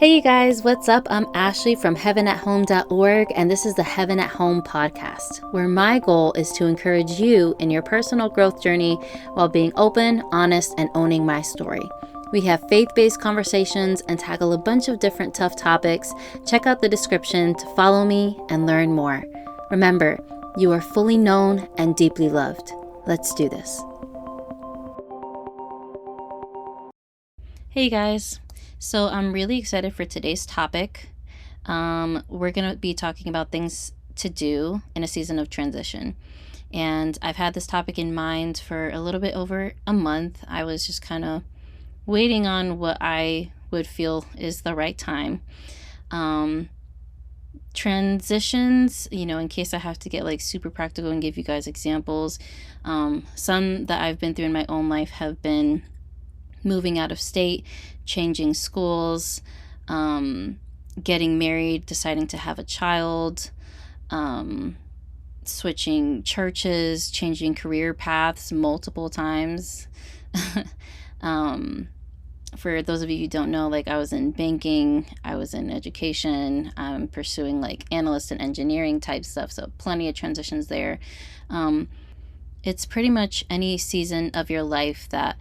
Hey you guys, what's up? I'm Ashley from heavenathome.org, and this is the Heaven at Home podcast, where my goal is to encourage you in your personal growth journey while being open, honest, and owning my story. We have faith-based conversations and tackle a bunch of different tough topics. Check out the description to follow me and learn more. Remember, you are fully known and deeply loved. Let's do this. Hey guys. So I'm really excited for today's topic. We're going to be talking about things to do in a season of transition. And I've had this topic in mind for a little bit over a month. I was just kind of waiting on what I would feel is the right time. Transitions, in case I have to get like super practical and give you guys examples. Some that I've been through in my own life have been moving out of state, changing schools, getting married, deciding to have a child, switching churches, changing career paths multiple times. For those of you who don't know, I was in banking, I was in education, I'm pursuing analyst and engineering type stuff, so plenty of transitions there. It's pretty much any season of your life that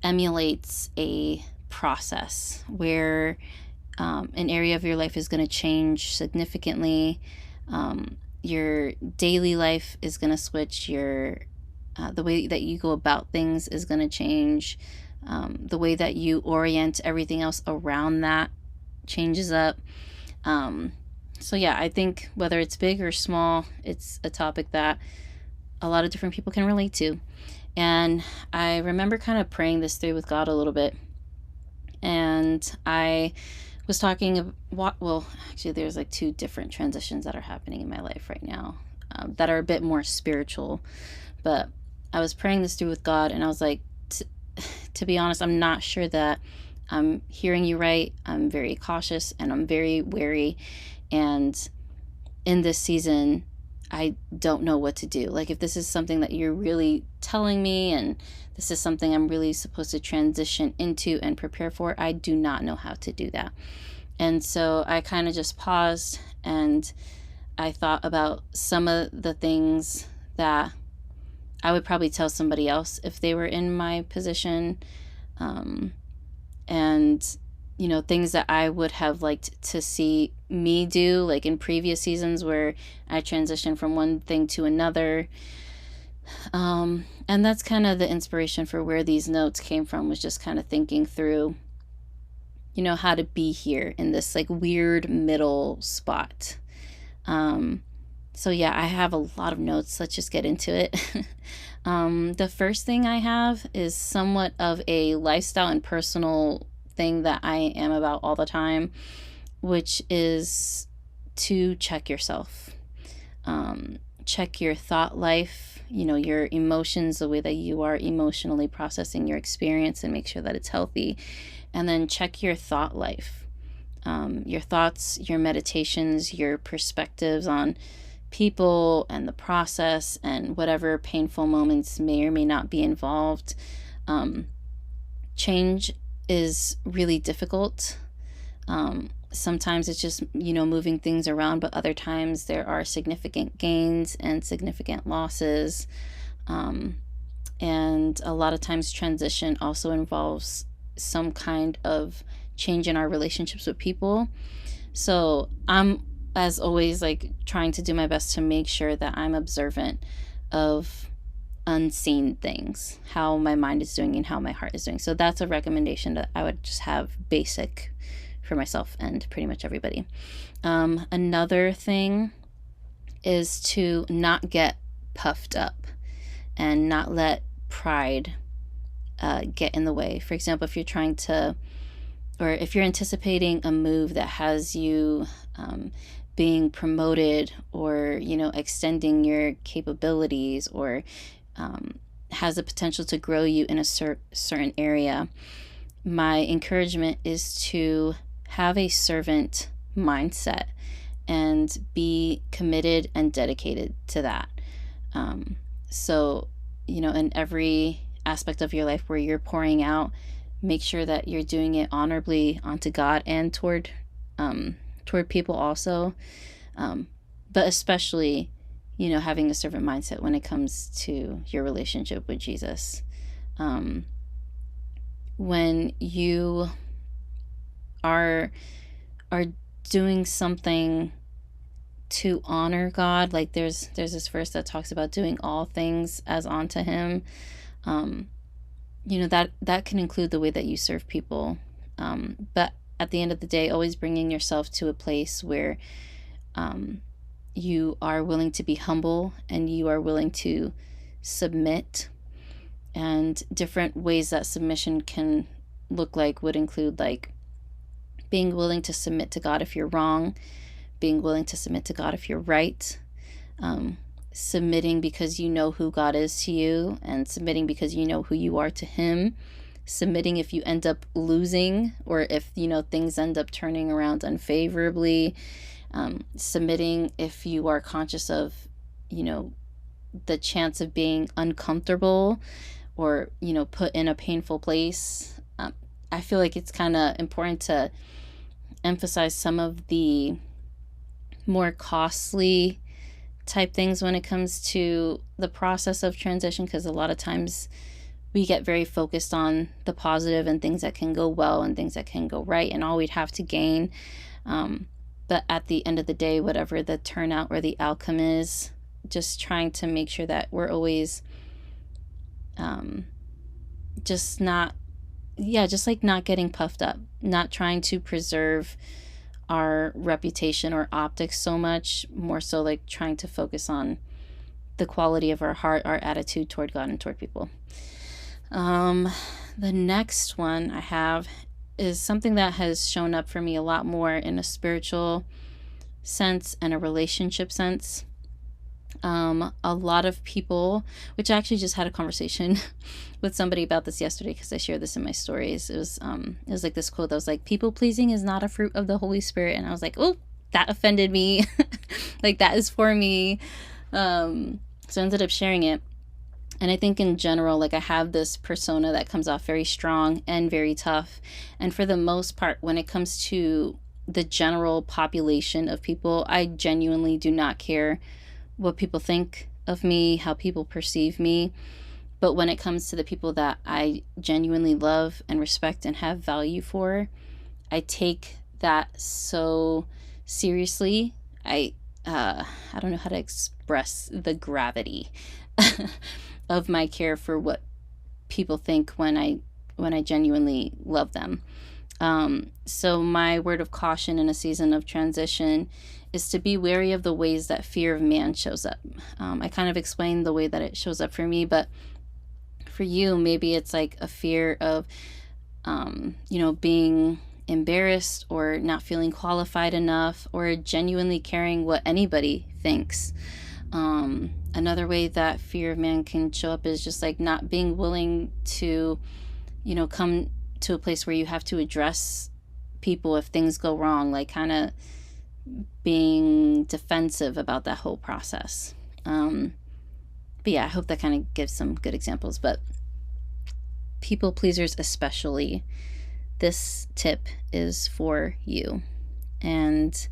emulates a process where an area of your life is going to change significantly. Your daily life is going to switch. The way that you go about things is going to change. The way that you orient everything else around that changes up. I think whether it's big or small, it's a topic that a lot of different people can relate to. And I remember kind of praying this through with God a little bit. And I was talking about, actually there's two different transitions that are happening in my life right now that are a bit more spiritual. But I was praying this through with God, and I was like, to be honest, I'm not sure that I'm hearing you right. I'm very cautious and I'm very wary. And in this season, I don't know what to do. If this is something that you're really telling me and this is something I'm really supposed to transition into and prepare for, I do not know how to do that. And so I kind of just paused and I thought about some of the things that I would probably tell somebody else if they were in my position. And things that I would have liked to see me do, in previous seasons where I transitioned from one thing to another. And that's kind of the inspiration for where these notes came from, was just kind of thinking through, how to be here in this weird middle spot. I have a lot of notes. Let's just get into it. The first thing I have is somewhat of a lifestyle and personal thing that I am about all the time, which is to check yourself. Check your thought life, your emotions, the way that you are emotionally processing your experience, and make sure that it's healthy. And then check your thought life, your thoughts, your meditations, your perspectives on people and the process and whatever painful moments may or may not be involved. Change is really difficult. Sometimes it's just, moving things around, but other times there are significant gains and significant losses. And a lot of times transition also involves some kind of change in our relationships with people. So I'm, as always, trying to do my best to make sure that I'm observant of unseen things, how my mind is doing and how my heart is doing. So that's a recommendation that I would just have basic for myself and pretty much everybody. Another thing is to not get puffed up and not let pride get in the way. For example, if you're anticipating a move that has you being promoted or, extending your capabilities, or has the potential to grow you in a certain area, my encouragement is to have a servant mindset and be committed and dedicated to that. In every aspect of your life where you're pouring out, make sure that you're doing it honorably unto God and toward people also. But especially, having a servant mindset when it comes to your relationship with Jesus. When you are doing something to honor God, like there's this verse that talks about doing all things as unto him. That can include the way that you serve people. But at the end of the day, always bringing yourself to a place where you are willing to be humble and you are willing to submit. And different ways that submission can look like would include like being willing to submit to God if you're wrong, being willing to submit to God if you're right, submitting because you know who God is to you, and submitting because you know who you are to him, submitting if you end up losing or if things end up turning around unfavorably, submitting if you are conscious of the chance of being uncomfortable or put in a painful place. I feel like it's kind of important to emphasize some of the more costly type things when it comes to the process of transition, because a lot of times we get very focused on the positive and things that can go well and things that can go right and all we'd have to gain. But at the end of the day, whatever the turnout or the outcome is, just trying to make sure that we're always just not getting puffed up, not trying to preserve our reputation or optics so much, more so like trying to focus on the quality of our heart, our attitude toward God and toward people. The next one I have is something that has shown up for me a lot more in a spiritual sense and a relationship sense. A lot of people, which I actually just had a conversation with somebody about this yesterday because I shared this in my stories. It was like this quote that was like, people pleasing is not a fruit of the Holy Spirit. And I was like, oh, that offended me. Like that is for me. So I ended up sharing it. And I think in general, like I have this persona that comes off very strong and very tough. And for the most part, when it comes to the general population of people, I genuinely do not care what people think of me, how people perceive me. But when it comes to the people that I genuinely love and respect and have value for, I take that so seriously. I don't know how to express the gravity of my care for what people think when I genuinely love them. So my word of caution in a season of transition is to be wary of the ways that fear of man shows up. I kind of explained the way that it shows up for me, but for you, maybe it's like a fear of, being embarrassed or not feeling qualified enough or genuinely caring what anybody thinks. Another way that fear of man can show up is just like not being willing to, come to a place where you have to address people if things go wrong, like kind of being defensive about that whole process. But yeah, I hope that kind of gives some good examples. But people pleasers especially, this tip is for you. And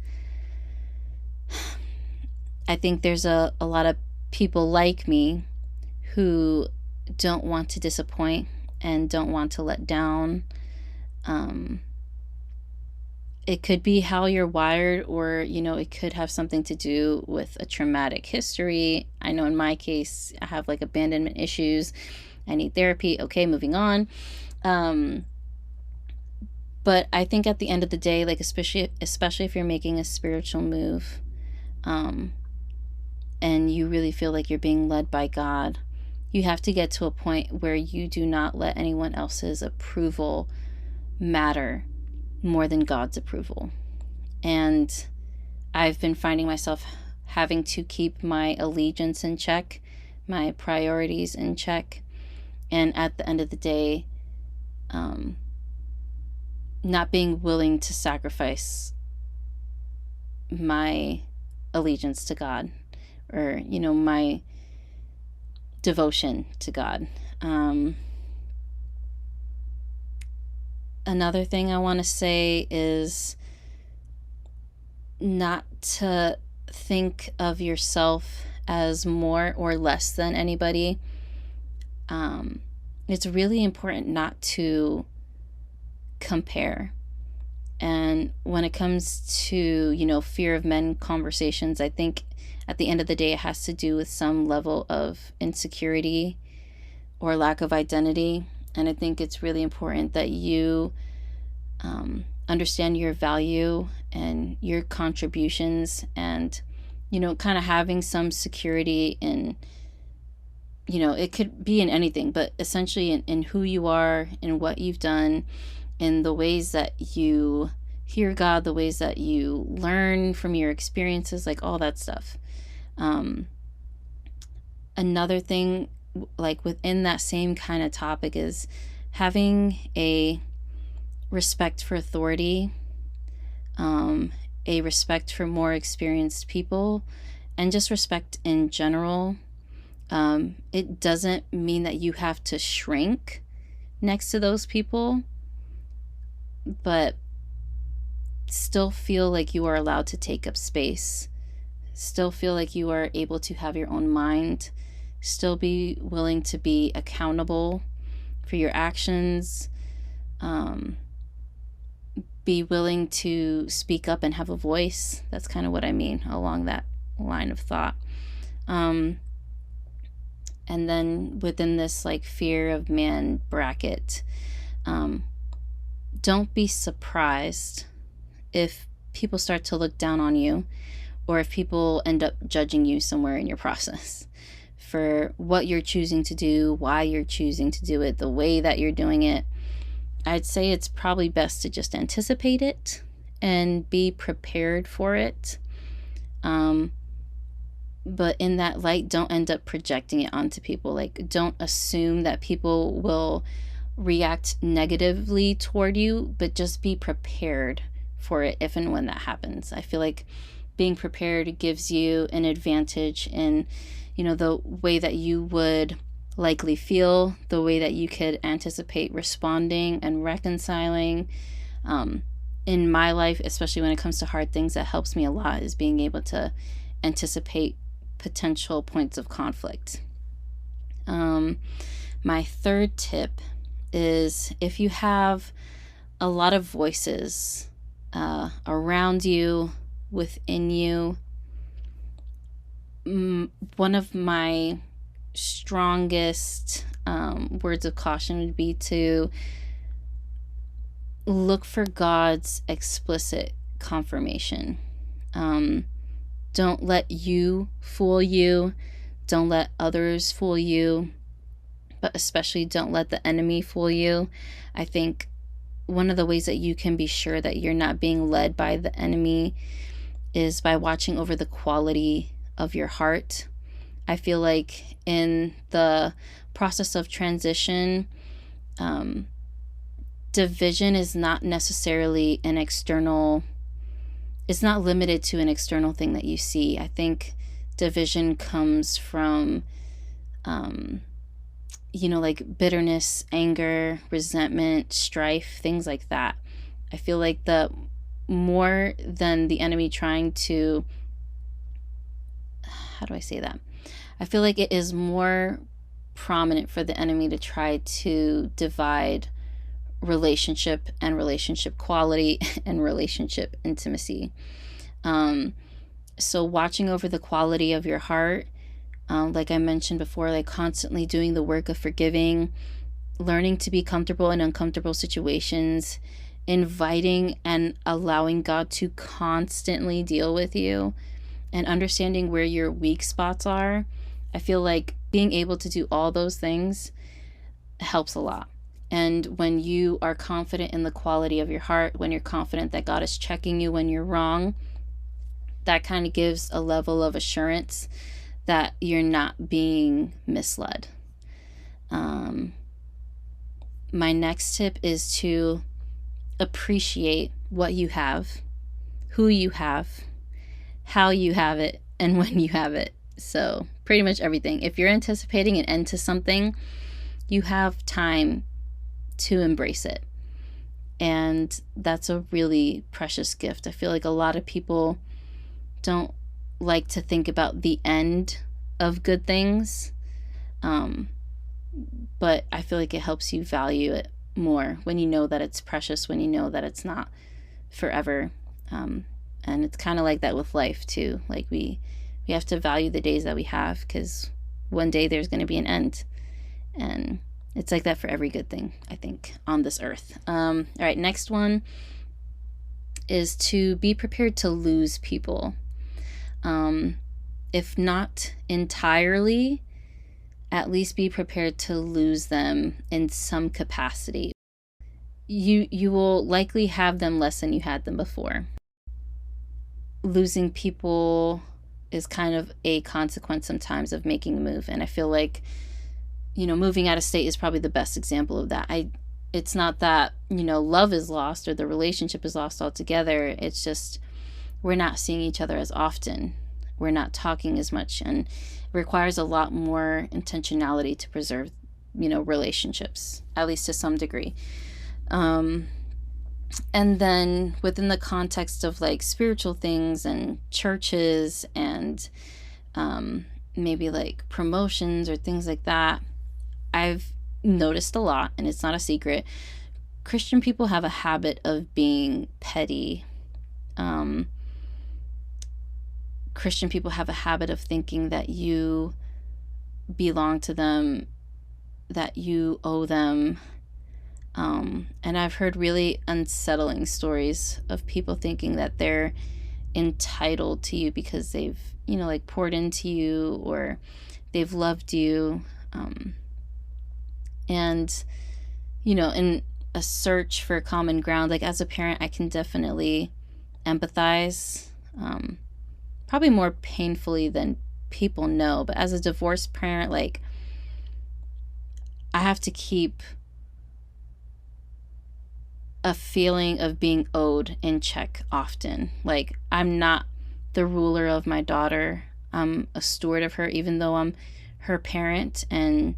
I think there's a lot of people like me who don't want to disappoint and don't want to let down. It could be how you're wired, or, it could have something to do with a traumatic history. I know in my case, I have like abandonment issues. I need therapy. Okay, moving on. But I think at the end of the day, like especially if you're making a spiritual move, and you really feel like you're being led by God, you have to get to a point where you do not let anyone else's approval matter more than God's approval. And I've been finding myself having to keep my allegiance in check, my priorities in check, and at the end of the day, not being willing to sacrifice my allegiance to God, or my devotion to God. Another thing I want to say is not to think of yourself as more or less than anybody. It's really important not to compare. And when it comes to, fear of men conversations, I think at the end of the day, it has to do with some level of insecurity or lack of identity. And I think it's really important that you understand your value and your contributions, and, kind of having some security in, it could be in anything, but essentially in who you are, in what you've done, in the ways that you hear God, the ways that you learn from your experiences, like all that stuff. Another thing, like within that same kind of topic, is having a respect for authority, a respect for more experienced people, and just respect in general. It doesn't mean that you have to shrink next to those people, but still feel like you are allowed to take up space, still feel like you are able to have your own mind, still be willing to be accountable for your actions, be willing to speak up and have a voice. That's kind of what I mean along that line of thought. And then within this like fear of man bracket, don't be surprised if people start to look down on you, or if people end up judging you somewhere in your process for what you're choosing to do, why you're choosing to do it, the way that you're doing it. I'd say it's probably best to just anticipate it and be prepared for it. But in that light, don't end up projecting it onto people. Like, don't assume that people will react negatively toward you, but just be prepared for it if and when that happens. I feel like being prepared gives you an advantage in, the way that you would likely feel, the way that you could anticipate responding and reconciling. In my life, especially when it comes to hard things, that helps me a lot, is being able to anticipate potential points of conflict. My third tip is, if you have a lot of voices around you, within you, one of my strongest words of caution would be to look for God's explicit confirmation. Don't let you fool you. Don't let others fool you. But especially don't let the enemy fool you. I think one of the ways that you can be sure that you're not being led by the enemy is by watching over the quality of your heart. I feel like in the process of transition, division is not necessarily an external, it's not limited to an external thing that you see. I think division comes from, like bitterness, anger, resentment, strife, things like that. I feel like the more than the enemy trying to, how do I say that? I feel like it is more prominent for the enemy to try to divide relationship and relationship quality and relationship intimacy. So watching over the quality of your heart, like I mentioned before, like constantly doing the work of forgiving, learning to be comfortable in uncomfortable situations, inviting and allowing God to constantly deal with you, and understanding where your weak spots are. I feel like being able to do all those things helps a lot. And when you are confident in the quality of your heart, when you're confident that God is checking you when you're wrong, that kind of gives a level of assurance that you're not being misled. My next tip is to appreciate what you have, who you have, how you have it, and when you have it. So pretty much everything. If you're anticipating an end to something, you have time to embrace it. And that's a really precious gift. I feel like a lot of people don't like to think about the end of good things. But I feel like it helps you value it more when you know that it's precious, when you know that it's not forever. And it's kind of like that with life too. Like we have to value the days that we have, because one day there's going to be an end. And it's like that for every good thing, I think, on this earth. All right, next one is to be prepared to lose people. If not entirely, at least be prepared to lose them in some capacity. You will likely have them less than you had them before. Losing people is kind of a consequence sometimes of making a move. And I feel like, moving out of state is probably the best example of that. It's not that, love is lost or the relationship is lost altogether. It's just we're not seeing each other as often. We're not talking as much, and it requires a lot more intentionality to preserve, relationships, at least to some degree. And then within the context of like spiritual things and churches and maybe like promotions or things like that, I've noticed a lot, and it's not a secret, Christian people have a habit of being petty. Christian people have a habit of thinking that you belong to them, that you owe them. And I've heard really unsettling stories of people thinking that they're entitled to you because they've, like poured into you or they've loved you. And, in a search for common ground, like as a parent, I can definitely empathize, probably more painfully than people know. But as a divorced parent, like I have to keep a feeling of being owed in check often. Like I'm not the ruler of my daughter. I'm a steward of her, even though I'm her parent, and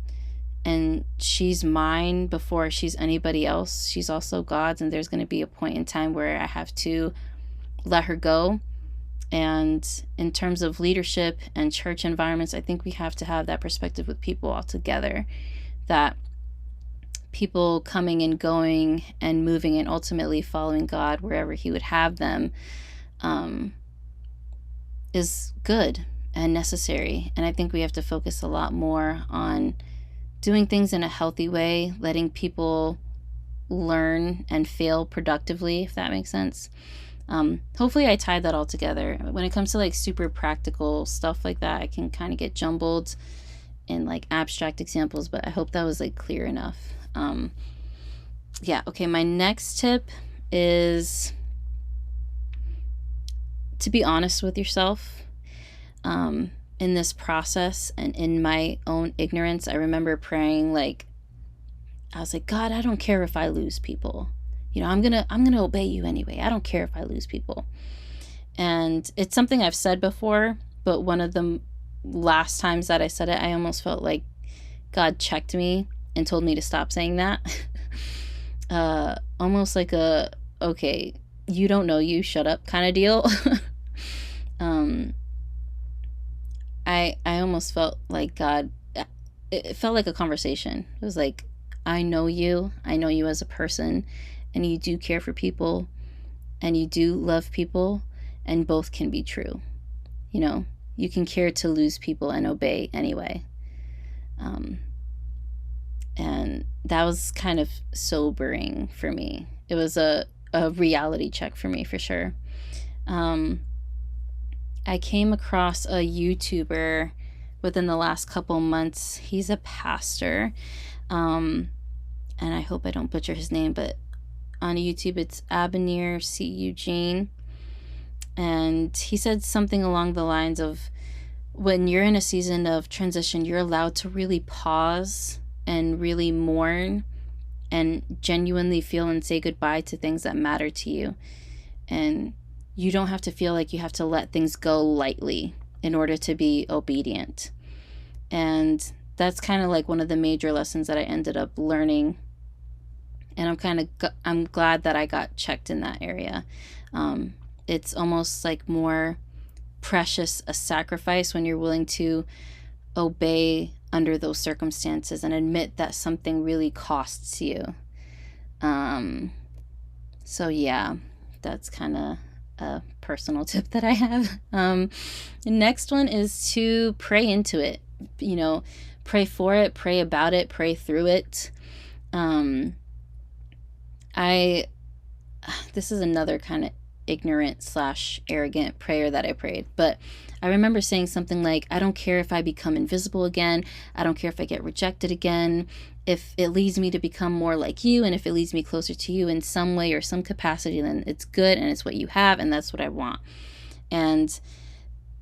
she's mine before she's anybody else. She's also God's, and there's going to be a point in time where I have to let her go. And in terms of leadership and church environments, I think we have to have that perspective with people altogether, that people coming and going and moving and ultimately following God wherever he would have them is good and necessary. And I think we have to focus a lot more on doing things in a healthy way, letting people learn and fail productively, if that makes sense. Hopefully I tied that all together. When it comes to like super practical stuff like that, I can kind of get jumbled in like abstract examples, but I hope that was like clear enough. Okay, my next tip is to be honest with yourself. In this process and in my own ignorance, I remember praying, like, I was like, God, I don't care if I lose people. I'm gonna obey you anyway. I don't care if I lose people. And it's something I've said before, but one of the last times that I said it, I almost felt like God checked me and told me to stop saying that. Almost like a, okay, you don't know you, shut up kind of deal. I almost felt like God, it felt like a conversation. It was like, I know you as a person, and you do care for people, and you do love people, and both can be true. You can care to lose people and obey anyway. And that was kind of sobering for me. It was a reality check for me, for sure. I came across a YouTuber within the last couple months. He's a pastor. And I hope I don't butcher his name, but on YouTube it's Abinir C. Eugene. And he said something along the lines of, when you're in a season of transition, you're allowed to really pause and really mourn and genuinely feel and say goodbye to things that matter to you. And you don't have to feel like you have to let things go lightly in order to be obedient. And that's kind of like one of the major lessons that I ended up learning And I'm glad that I got checked in that area. It's almost like more precious a sacrifice when you're willing to obey under those circumstances and admit that something really costs you. So yeah, that's kind of a personal tip that I have. The next one is to pray into it. Pray for it, pray about it, pray through it. This is another kind of ignorant / arrogant prayer that I prayed, but I remember saying something like, I don't care if I become invisible again. I don't care if I get rejected again. If it leads me to become more like you, and if it leads me closer to you in some way or some capacity, then it's good and it's what you have, and that's what I want. And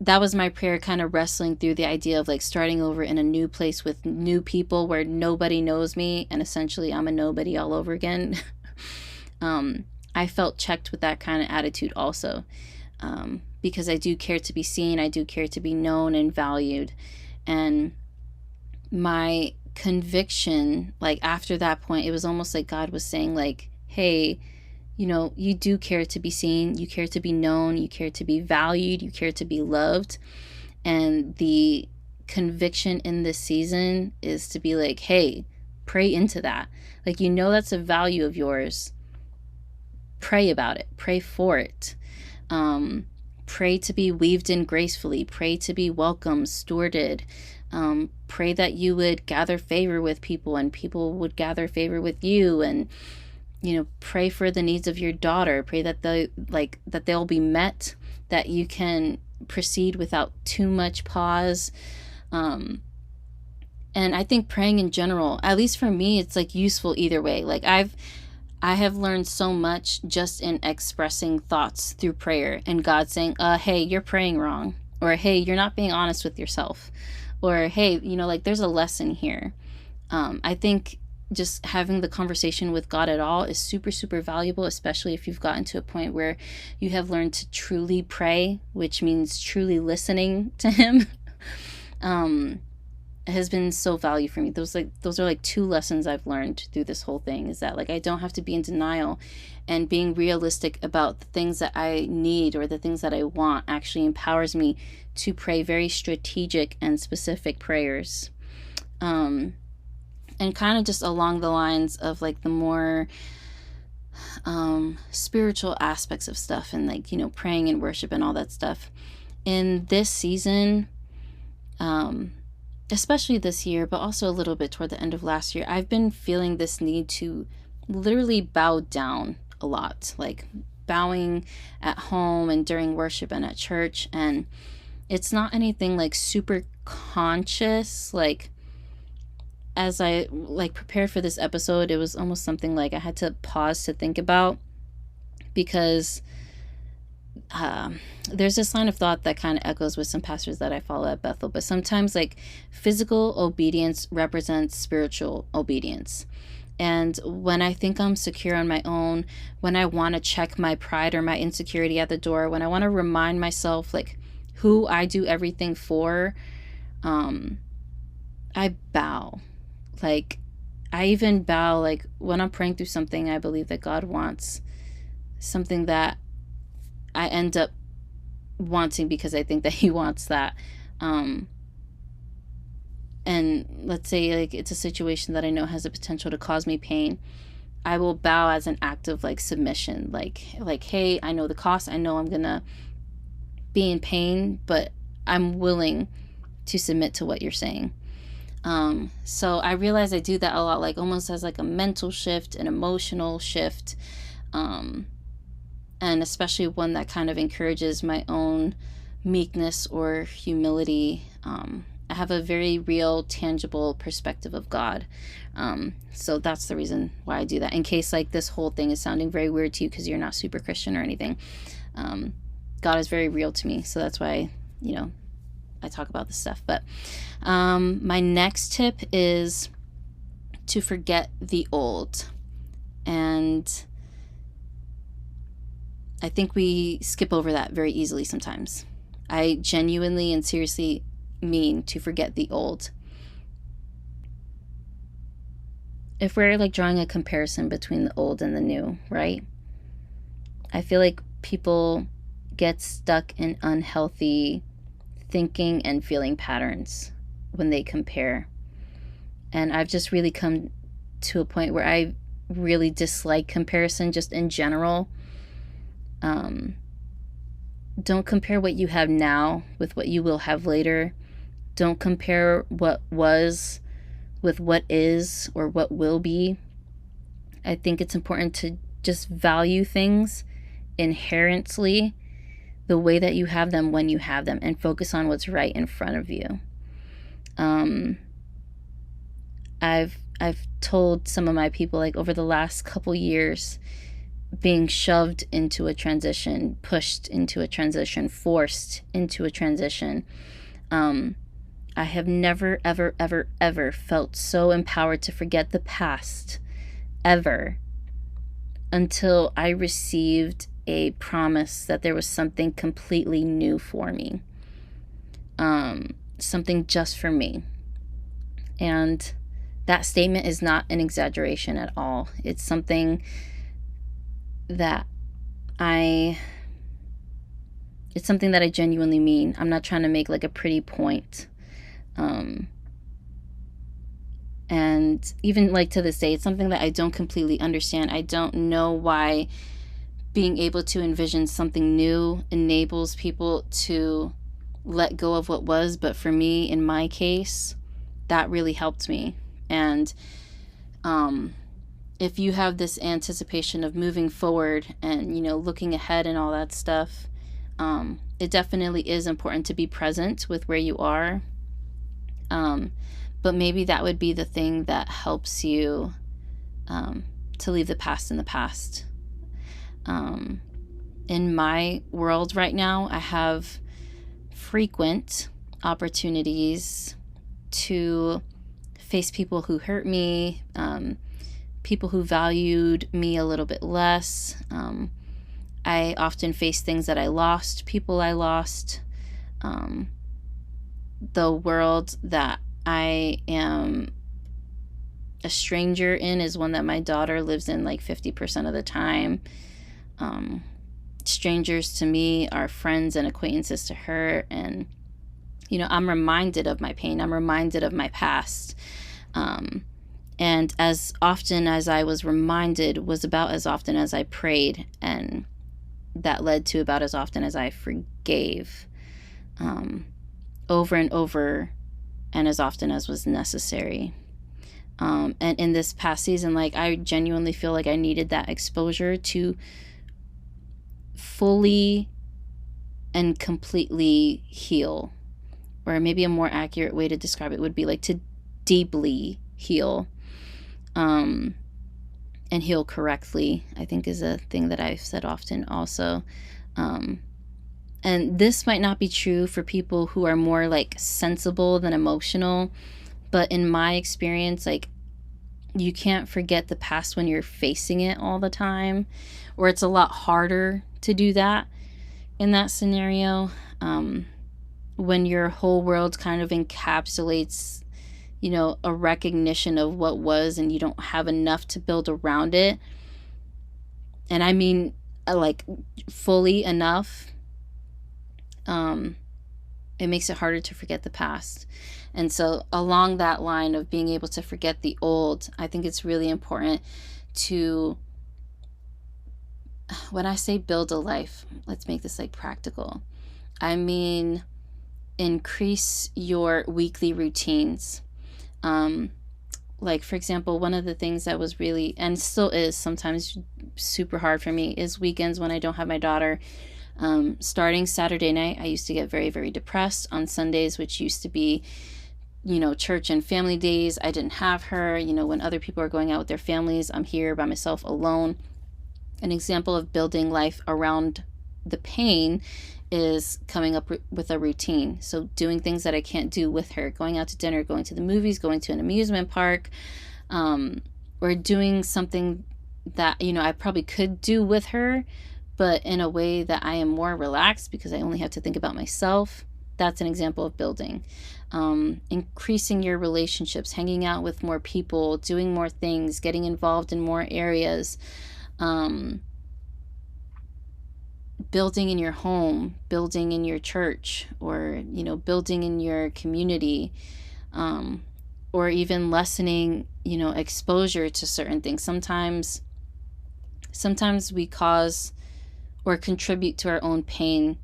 that was my prayer, kind of wrestling through the idea of like starting over in a new place with new people where nobody knows me, and essentially I'm a nobody all over again. I felt checked with that kind of attitude also, because I do care to be seen. I do care to be known and valued. And my conviction, like after that point, it was almost like God was saying like, hey, you do care to be seen, you care to be known, you care to be valued, you care to be loved. And the conviction in this season is to be like, hey, pray into that. Like, that's a value of yours. Pray about it. Pray for it. Pray to be weaved in gracefully. Pray to be welcomed, stewarded. Pray that you would gather favor with people and people would gather favor with you. And, pray for the needs of your daughter. Pray that they'll be met, that you can proceed without too much pause. And I think praying in general, at least for me, it's like useful either way. Like I have learned so much just in expressing thoughts through prayer and God saying, hey, you're praying wrong. Or, hey, you're not being honest with yourself. Or, hey, there's a lesson here. I think just having the conversation with God at all is super, super valuable, especially if you've gotten to a point where you have learned to truly pray, which means truly listening to Him. Has been so valuable for me. Those are like two lessons I've learned through this whole thing, is that like I don't have to be in denial, and being realistic about the things that I need or the things that I want actually empowers me to pray very strategic and specific prayers. And kind of just along the lines of like the more spiritual aspects of stuff, and like, praying and worship and all that stuff. In this season, especially this year, but also a little bit toward the end of last year, I've been feeling this need to literally bow down a lot, like bowing at home and during worship and at church. And it's not anything like super conscious. Like, as I like prepared for this episode, it was almost something like I had to pause to think about, because there's this line of thought that kind of echoes with some pastors that I follow at Bethel, but sometimes like physical obedience represents spiritual obedience. And when I think I'm secure on my own, when I want to check my pride or my insecurity at the door, when I want to remind myself like who I do everything for, I bow. Like, I even bow, like when I'm praying through something I believe that God wants, something that I end up wanting because I think that He wants that. And let's say like it's a situation that I know has the potential to cause me pain. I will bow as an act of like submission. Like, hey, I know the cost. I know I'm going to be in pain, but I'm willing to submit to what you're saying. So I realize I do that a lot, like almost as like a mental shift, an emotional shift. And especially one that kind of encourages my own meekness or humility. I have a very real, tangible perspective of God. So that's the reason why I do that. In case like this whole thing is sounding very weird to you because you're not super Christian or anything. God is very real to me. So that's why, I talk about this stuff. But my next tip is to forget the old. And I think we skip over that very easily sometimes. I genuinely and seriously mean to forget the old. if we're like drawing a comparison between the old and the new, right? I feel like people get stuck in unhealthy thinking and feeling patterns when they compare. And I've just really come to a point where I really dislike comparison just in general. Don't compare what you have now with what you will have later. Don't compare what was with what is or what will be. I think it's important to just value things inherently the way that you have them when you have them, and focus on what's right in front of you. I've told some of my people, like, over the last couple years, being shoved into a transition, pushed into a transition, forced into a transition. I have never, ever, ever, ever felt so empowered to forget the past, ever, until I received a promise that there was something completely new for me, something just for me. And that statement is not an exaggeration at all. It's something that I genuinely mean. I'm not trying to make like a pretty point. And even like to this day, it's something that I don't completely understand. I don't know why being able to envision something new enables people to let go of what was. But for me, in my case, that really helped me. And if you have this anticipation of moving forward and, looking ahead and all that stuff, it definitely is important to be present with where you are. But maybe that would be the thing that helps you to leave the past in the past. In my world right now, I have frequent opportunities to face people who hurt me, people who valued me a little bit less. I often face things that I lost, people I lost. The world that I am a stranger in is one that my daughter lives in like 50% of the time. Strangers to me are friends and acquaintances to her. And, I'm reminded of my pain. I'm reminded of my past. And as often as I was reminded was about as often as I prayed. And that led to about as often as I forgave. Over and over, and as often as was necessary. And in this past season, like, I genuinely feel like I needed that exposure to fully and completely heal. Or maybe a more accurate way to describe it would be like to deeply heal. And heal correctly, I think, is a thing that I've said often also. And this might not be true for people who are more like sensible than emotional, but in my experience, like, you can't forget the past when you're facing it all the time, or it's a lot harder to do that in that scenario. When your whole world kind of encapsulates, a recognition of what was, and you don't have enough to build around it. And I mean, like, fully enough. It makes it harder to forget the past. And so along that line of being able to forget the old, I think it's really important to, when I say build a life, let's make this like practical. I mean, increase your weekly routines. Like, for example, one of the things that was really, and still is sometimes super hard for me, is weekends when I don't have my daughter. Starting Saturday night, I used to get very, very depressed. On Sundays, which used to be, church and family days, I didn't have her. When other people are going out with their families, I'm here by myself alone. An example of building life around the pain is coming up with a routine. So doing things that I can't do with her, going out to dinner, going to the movies, going to an amusement park, or doing something that, I probably could do with her, but in a way that I am more relaxed because I only have to think about myself. That's an example of building. Increasing your relationships, hanging out with more people, doing more things, getting involved in more areas, building in your home, building in your church, or, building in your community, or even lessening, exposure to certain things. Sometimes we cause or contribute to our own pain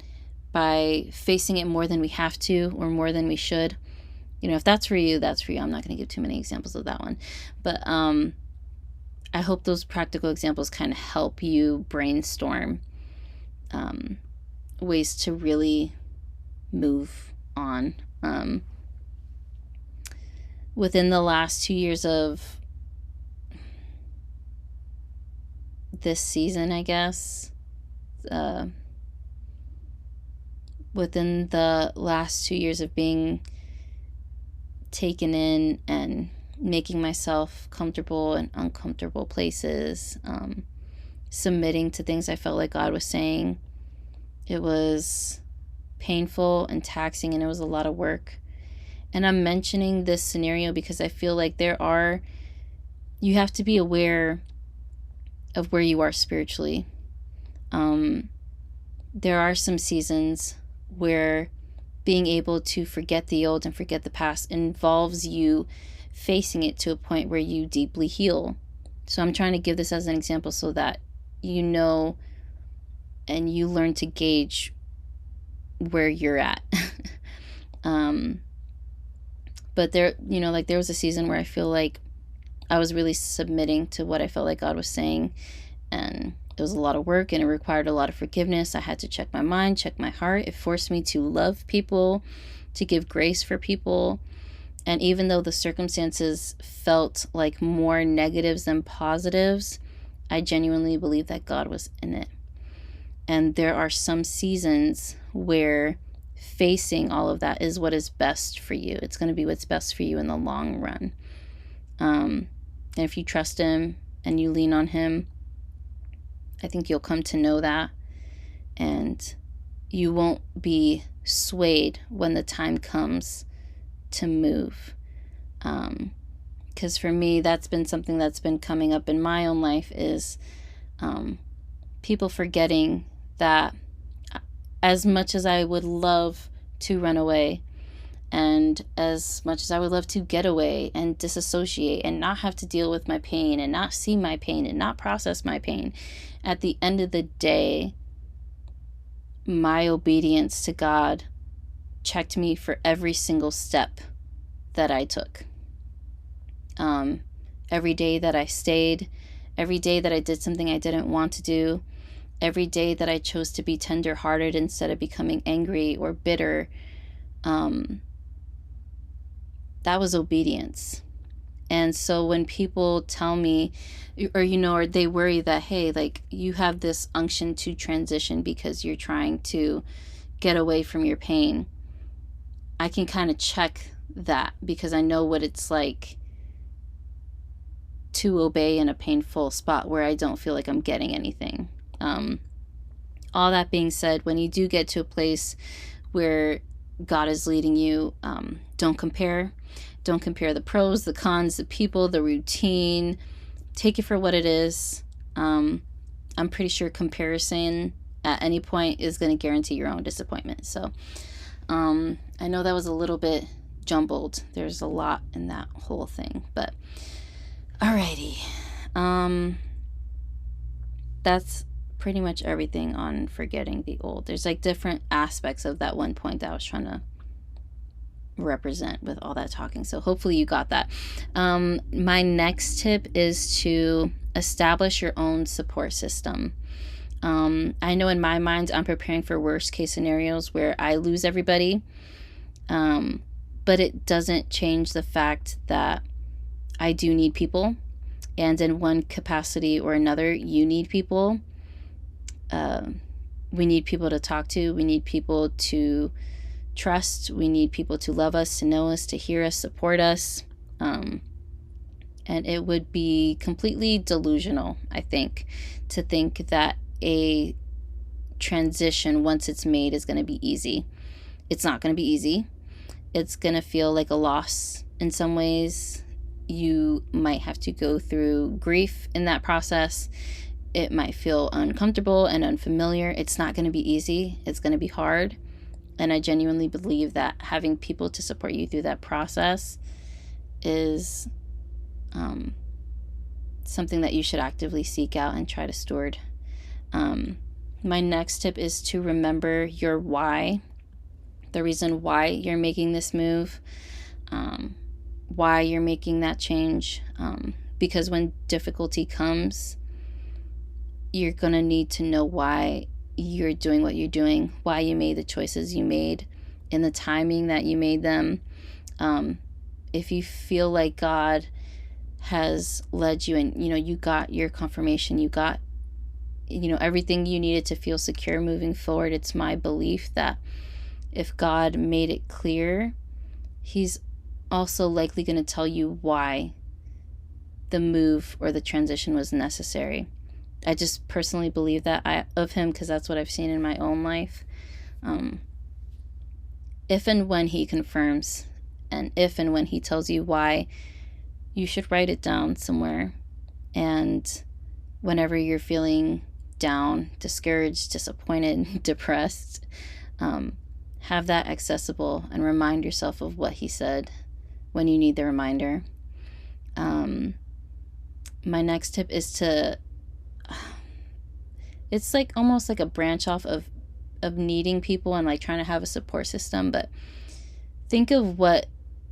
by facing it more than we have to or more than we should. If that's for you, that's for you. I'm not going to give too many examples of that one. But I hope those practical examples kind of help you brainstorm ways to really move on. Within the last 2 years of this season, I guess, within the last 2 years of being taken in and making myself comfortable in uncomfortable places, submitting to things I felt like God was saying, it was painful and taxing, and it was a lot of work. And I'm mentioning this scenario because I feel like you have to be aware of where you are spiritually. There are some seasons where being able to forget the old and forget the past involves you facing it to a point where you deeply heal. So I'm trying to give this as an example so that you know and you learn to gauge where you're at. But there was a season where I feel like I was really submitting to what I felt like God was saying, and it was a lot of work and it required a lot of forgiveness. I had to check my mind, check my heart. It forced me to love people, to give grace for people. And even though the circumstances felt like more negatives than positives, I genuinely believe that God was in it. And there are some seasons where facing all of that is what is best for you. It's going to be what's best for you in the long run. And if you trust Him and you lean on Him, I think you'll come to know that. And you won't be swayed when the time comes to move. Because for me, that's been something that's been coming up in my own life is people forgetting that as much as I would love to run away, and as much as I would love to get away and disassociate and not have to deal with my pain and not see my pain and not process my pain, at the end of the day, my obedience to God checked me for every single step that I took. Every day that I stayed, every day that I did something I didn't want to do, every day that I chose to be tender-hearted instead of becoming angry or bitter, that was obedience. And so when people tell me, or they worry that, hey, like you have this unction to transition because you're trying to get away from your pain, I can kind of check that because I know what it's like to obey in a painful spot where I don't feel like I'm getting anything. All that being said, when you do get to a place where God is leading you, don't compare. Don't compare the pros, the cons, the people, the routine. Take it for what it is. I'm pretty sure comparison at any point is going to guarantee your own disappointment. So I know that was a little bit jumbled. There's a lot in that whole thing. But alrighty. That's pretty much everything on forgetting the old. There's like different aspects of that one point that I was trying to represent with all that talking. So hopefully you got that. My next tip is to establish your own support system. I know in my mind I'm preparing for worst case scenarios where I lose everybody, but it doesn't change the fact that I do need people, and in one capacity or another, you need people. We need people to talk to. We need people to trust. We need people to love us, to know us, to hear us, support us. And it would be completely delusional, I think, to think that a transition, once it's made, is going to be easy. It's not going to be easy. It's going to feel like a loss in some ways. You might have to go through grief in that process. It might feel uncomfortable and unfamiliar. It's not going to be easy. It's going to be hard. And I genuinely believe that having people to support you through that process is something that you should actively seek out and try to steward. My next tip is to remember your why, the reason why you're making this move, why you're making that change. Because when difficulty comes, you're going to need to know why you're doing what you're doing, why you made the choices you made, and the timing that you made them. If you feel like God has led you and, you got your confirmation, you got, everything you needed to feel secure moving forward, it's my belief that if God made it clear, he's also likely going to tell you why the move or the transition was necessary. I just personally believe that of him, because that's what I've seen in my own life. If and when he confirms, and if and when he tells you why, you should write it down somewhere. And whenever you're feeling down, discouraged, disappointed, depressed, have that accessible and remind yourself of what he said when you need the reminder. My next tip is to, it's like almost like a branch off of needing people and like trying to have a support system, but think of what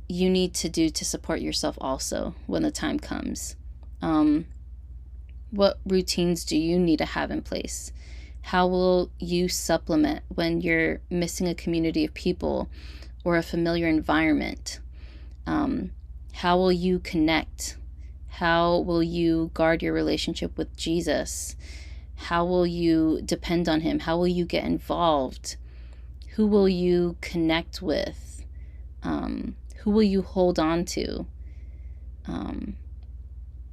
you need to do to support yourself also when the time comes. What routines do you need to have in place? How will you supplement when you're missing a community of people or a familiar environment? How will you connect? How will you guard your relationship with Jesus? How will you depend on him? How will you get involved? Who will you connect with? Who will you hold on to?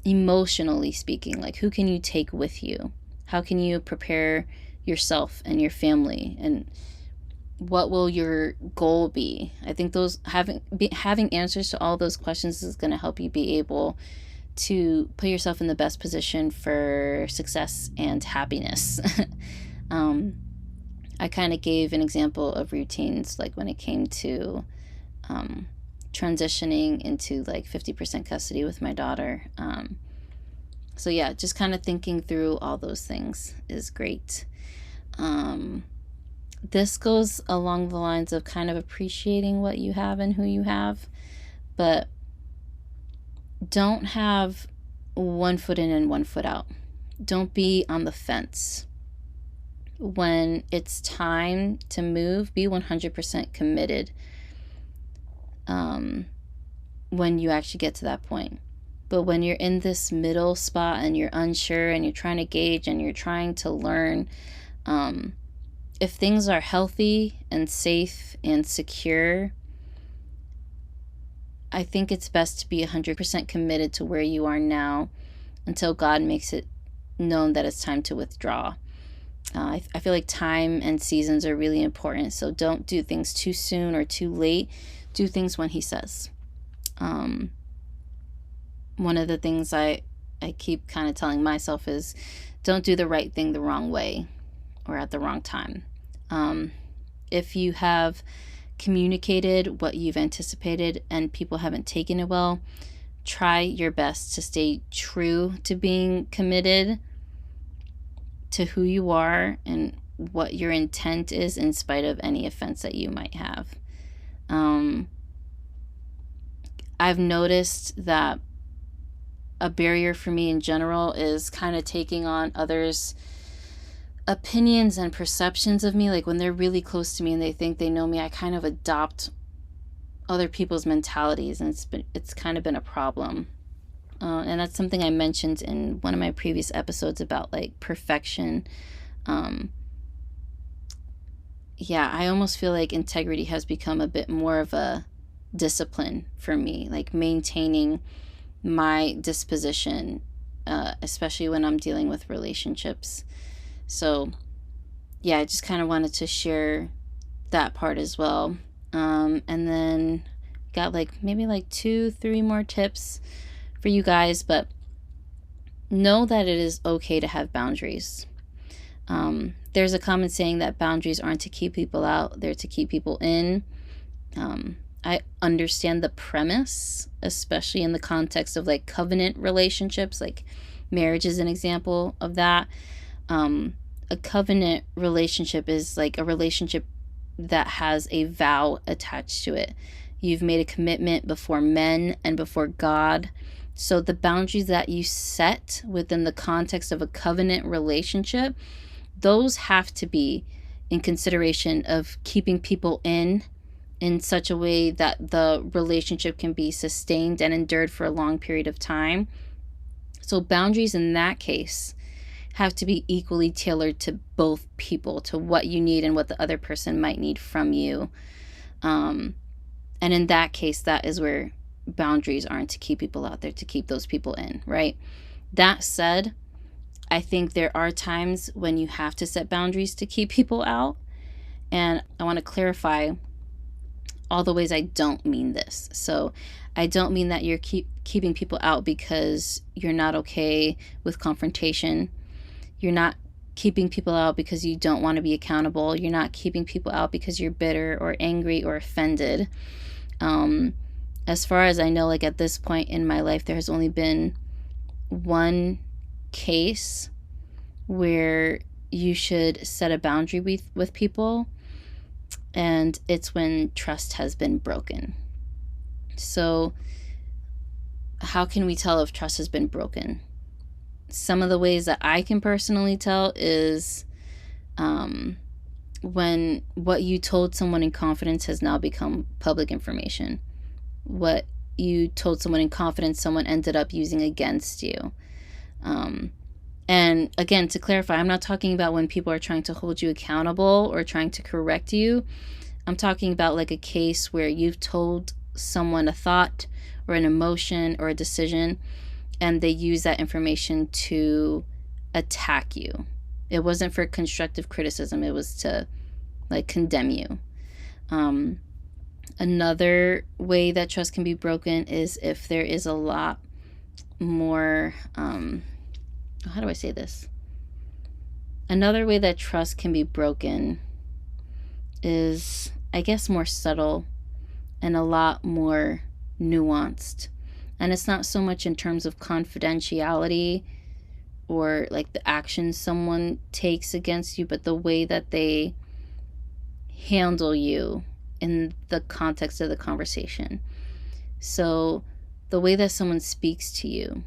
Emotionally speaking, like who can you take with you? How can you prepare yourself and your family? And what will your goal be? I think those having answers to all those questions is going to help you be able to put yourself in the best position for success and happiness. I kind of gave an example of routines, like when it came to transitioning into like 50% custody with my daughter. So yeah, just kind of thinking through all those things is great. This goes along the lines of kind of appreciating what you have and who you have, but don't have one foot in and one foot out. Don't be on the fence. When it's time to move, be 100% committed when you actually get to that point. But when you're in this middle spot and you're unsure and you're trying to gauge and you're trying to learn, if things are healthy and safe and secure, I think it's best to be 100% committed to where you are now until God makes it known that it's time to withdraw. I feel like time and seasons are really important, so don't do things too soon or too late. Do things when he says. One of the things I keep kind of telling myself is don't do the right thing the wrong way or at the wrong time. If you have communicated what you've anticipated and people haven't taken it well, try your best to stay true to being committed to who you are and what your intent is in spite of any offense that you might have. I've noticed that a barrier for me in general is kind of taking on others' opinions and perceptions of me. Like when they're really close to me and they think they know me, I kind of adopt other people's mentalities, and it's kind of been a problem. And that's something I mentioned in one of my previous episodes about like perfection. Yeah, I almost feel like integrity has become a bit more of a discipline for me, like maintaining my disposition, especially when I'm dealing with relationships. So yeah, I just kind of wanted to share that part as well. And then got maybe 2-3 more tips for you guys, but know that it is okay to have boundaries. There's a common saying that boundaries aren't to keep people out, they're to keep people in. I understand the premise, especially in the context of covenant relationships, marriage is an example of that. A covenant relationship is a relationship that has a vow attached to it. You've made a commitment before men and before God. So the boundaries that you set within the context of a covenant relationship, those have to be in consideration of keeping people in such a way that the relationship can be sustained and endured for a long period of time. So boundaries in that case have to be equally tailored to both people, to what you need and what the other person might need from you. And in that case, that is where boundaries aren't to keep people out there, to keep those people in, right? That said, I think there are times when you have to set boundaries to keep people out. And I want to clarify all the ways I don't mean this. So I don't mean that you're keeping people out because you're not okay with confrontation. You're not keeping people out because you don't want to be accountable. You're not keeping people out because you're bitter or angry or offended. As far as I know, at this point in my life, there has only been one case where you should set a boundary with people, and it's when trust has been broken. So how can we tell if trust has been broken? Some of the ways that I can personally tell is when what you told someone in confidence has now become public information. What you told someone in confidence, someone ended up using against you. And again, to clarify, I'm not talking about when people are trying to hold you accountable or trying to correct you. I'm talking about a case where you've told someone a thought or an emotion or a decision, and they use that information to attack you. It wasn't for constructive criticism. It was to condemn you. Another way that trust can be broken is if there is a lot more, how do I say this? Another way that trust can be broken is, I guess, more subtle and a lot more nuanced. And it's not so much in terms of confidentiality or the actions someone takes against you, but the way that they handle you in the context of the conversation. So the way that someone speaks to you,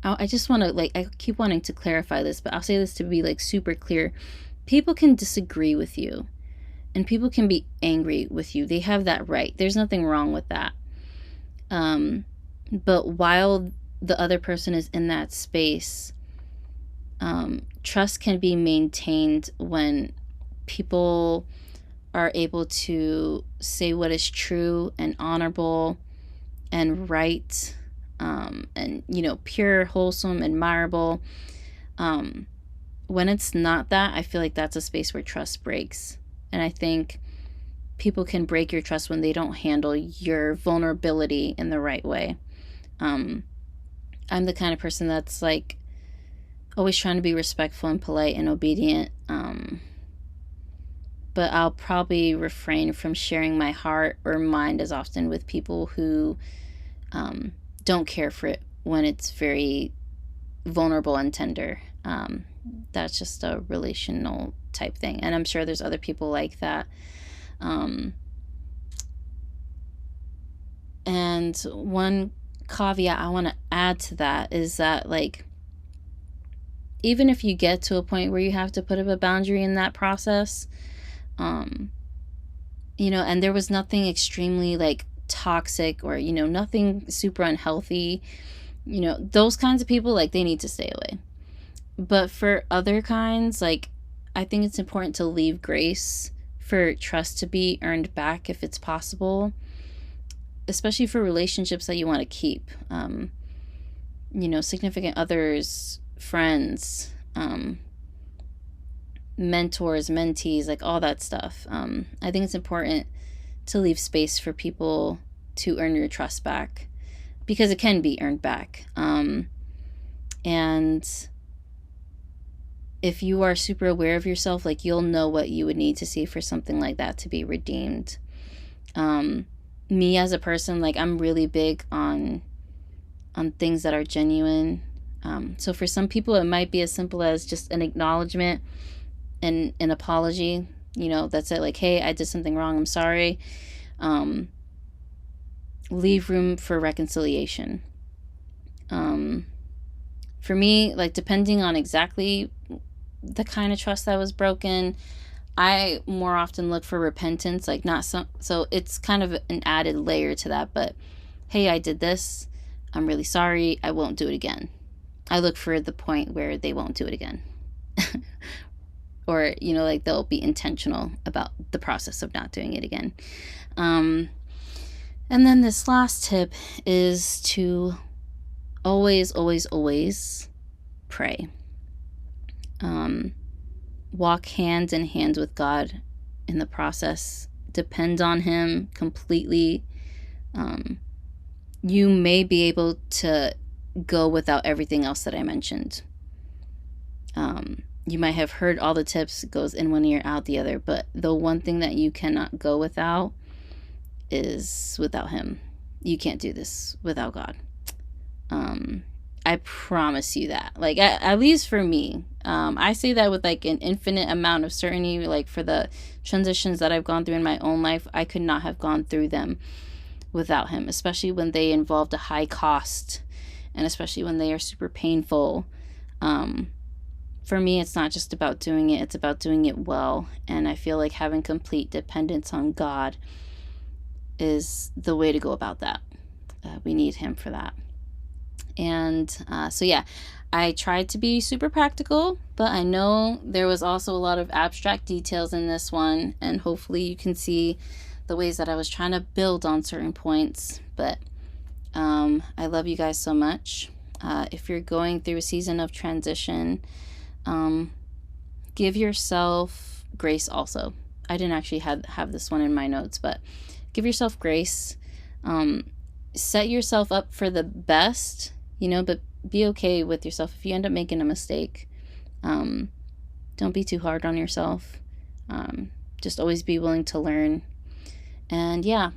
I just want to I keep wanting to clarify this, but I'll say this to be super clear. People can disagree with you and people can be angry with you. They have that right. There's nothing wrong with that. But while the other person is in that space, trust can be maintained when people are able to say what is true and honorable and right, and pure, wholesome, admirable. When it's not that, I feel that's a space where trust breaks. And I think people can break your trust when they don't handle your vulnerability in the right way. I'm the kind of person that's always trying to be respectful and polite and obedient. But I'll probably refrain from sharing my heart or mind as often with people who don't care for it when it's very vulnerable and tender. That's just a relational type thing. And I'm sure there's other people like that. And one caveat I want to add to that is that even if you get to a point where you have to put up a boundary in that process, and there was nothing extremely toxic or nothing super unhealthy, those kinds of people, they need to stay away. But for other kinds, I think it's important to leave grace for trust to be earned back if it's possible, especially for relationships that you want to keep. Significant others, friends, mentors, mentees, like all that stuff. I think it's important to leave space for people to earn your trust back, because it can be earned back. And if you are super aware of yourself, like you'll know what you would need to see for something like that to be redeemed. Me as a person, like I'm really big on things that are genuine. So for some people, it might be as simple as just an acknowledgement and an apology. That's it. Like, hey, I did something wrong. I'm sorry. Leave room for reconciliation. For me, like depending on exactly the kind of trust that was broken, I more often look for repentance, like not some, so it's kind of an added layer to that, but hey, I did this. I'm really sorry. I won't do it again. I look for the point where they won't do it again. Or, like they'll be intentional about the process of not doing it again. And then this last tip is to always, always, always pray. Walk hand in hand with God in the process. Depend on Him completely. You may be able to go without everything else that I mentioned. You might have heard all the tips, goes in one ear, out the other, but the one thing that you cannot go without is without Him. You can't do this without God. I promise you that. Like, at least for me, I say that with like an infinite amount of certainty. Like for the transitions that I've gone through in my own life, I could not have gone through them without Him, especially when they involved a high cost, and especially when they are super painful. For me, it's not just about doing it, it's about doing it well. And I feel like having complete dependence on God is the way to go about that. We need Him for that. And so yeah, I tried to be super practical, but I know there was also a lot of abstract details in this one, and hopefully you can see the ways that I was trying to build on certain points. But I love you guys so much. If you're going through a season of transition, give yourself grace also. I didn't actually have this one in my notes, but give yourself grace. Set yourself up for the best, but be okay with yourself if you end up making a mistake. Don't be too hard on yourself. Just always be willing to learn. And yeah,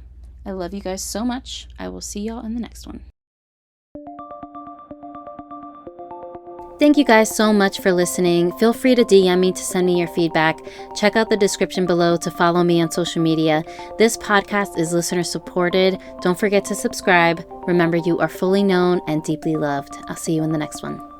I love you guys so much. I will see y'all in the next one. Thank you guys so much for listening. Feel free to DM me to send me your feedback. Check out the description below to follow me on social media. This podcast is listener supported. Don't forget to subscribe. Remember, you are fully known and deeply loved. I'll see you in the next one.